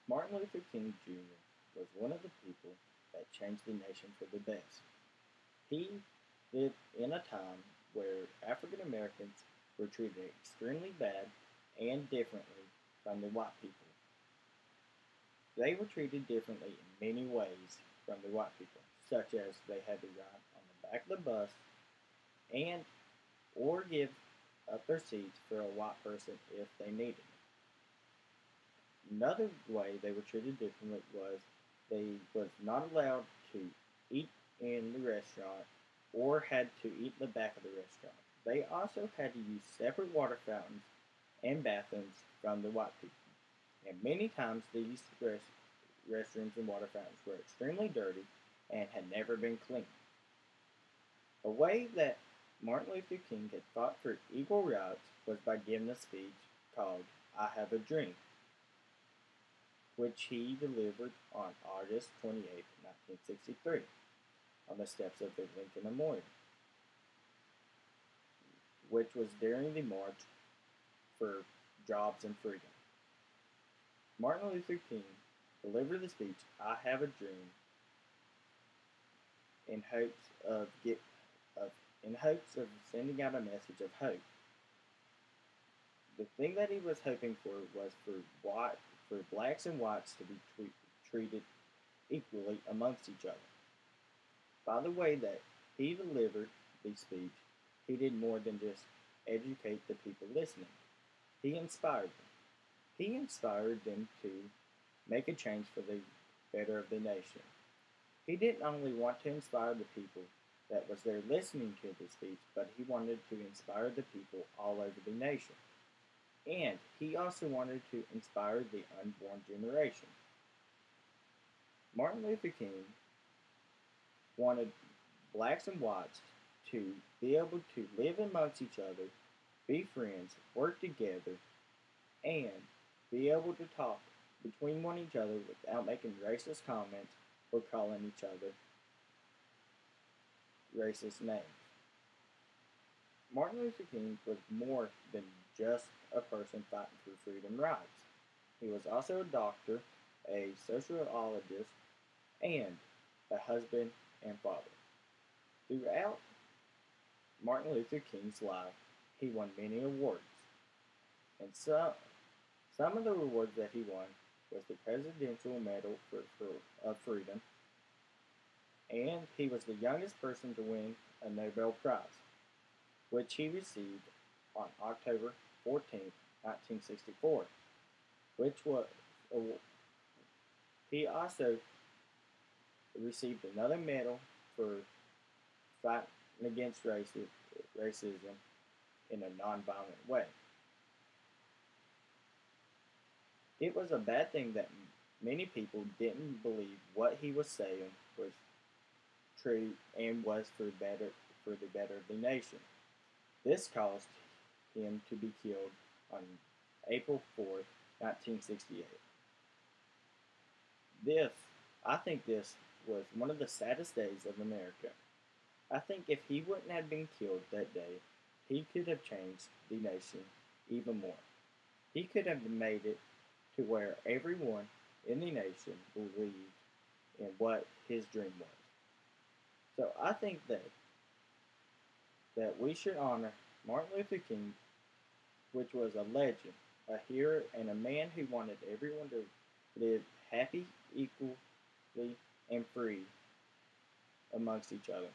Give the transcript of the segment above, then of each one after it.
Martin Luther King Jr. was one of the people that changed the nation for the best. He lived in a time where African Americans were treated extremely bad and differently from the white people. They were treated differently in many ways from the white people, such as they had to ride on the back of the bus and or give up their seats for a white person if they needed it. Another way they were treated differently was they was not allowed to eat in the restaurant or had to eat in the back of the restaurant. They also had to use separate water fountains and bathrooms from the white people. And many times these restrooms and water fountains were extremely dirty and had never been cleaned. A way that Martin Luther King had fought for equal rights was by giving a speech called I Have a Dream, which he delivered on August 28, 1963, on the steps of the Lincoln Memorial, which was during the March for Jobs and Freedom. Martin Luther King delivered the speech I Have a Dream in hopes of of in hopes of sending out a message of hope. The thing that he was hoping for was for blacks and whites to be treated equally amongst each other. By the way that he delivered the speech, he did more than just educate the people listening. He inspired them. He inspired them to make a change for the better of the nation. He didn't only want to inspire the people that was there listening to the speech, but he wanted to inspire the people all over the nation. And he also wanted to inspire the unborn generation. Martin Luther King wanted blacks and whites to be able to live amongst each other, be friends, work together, and be able to talk between one each other without making racist comments or calling each other racist names. Martin Luther King was more than just a person fighting for freedom rights. He was also a doctor, a sociologist, and a husband and father. Throughout Martin Luther King's life, he won many awards. And some of the awards that he won was the Presidential Medal of Freedom, and he was the youngest person to win a Nobel Prize, which he received on October 14th, 1964, which was he also received another medal for fighting against racism in a nonviolent way. It was a bad thing that many people didn't believe what he was saying was true and was for the better of the nation. This caused him to be killed on April 4th, 1968. This, I think this was one of the saddest days of America. I think if he wouldn't have been killed that day, he could have changed the nation even more. He could have made it to where everyone in the nation believed in what his dream was. So I think that we should honor Martin Luther King, which was a legend, a hero, and a man who wanted everyone to live happy, equally, and free amongst each other.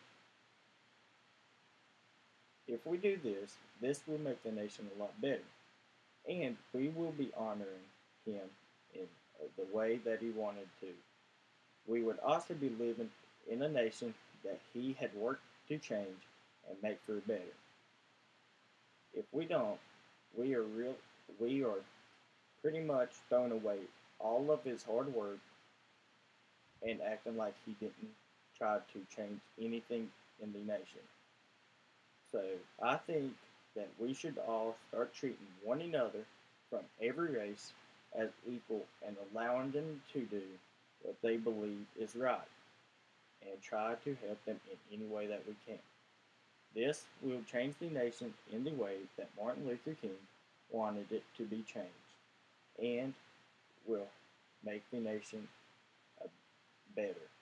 If we do this, this will make the nation a lot better, and we will be honoring him in the way that he wanted to. We would also be living in a nation that he had worked to change and make for better. If we don't, we are pretty much throwing away all of his hard work and acting like he didn't try to change anything in the nation. So I think that we should all start treating one another from every race as equal and allowing them to do what they believe is right and try to help them in any way that we can. This will change the nation in the way that Martin Luther King wanted it to be changed and will make the nation better.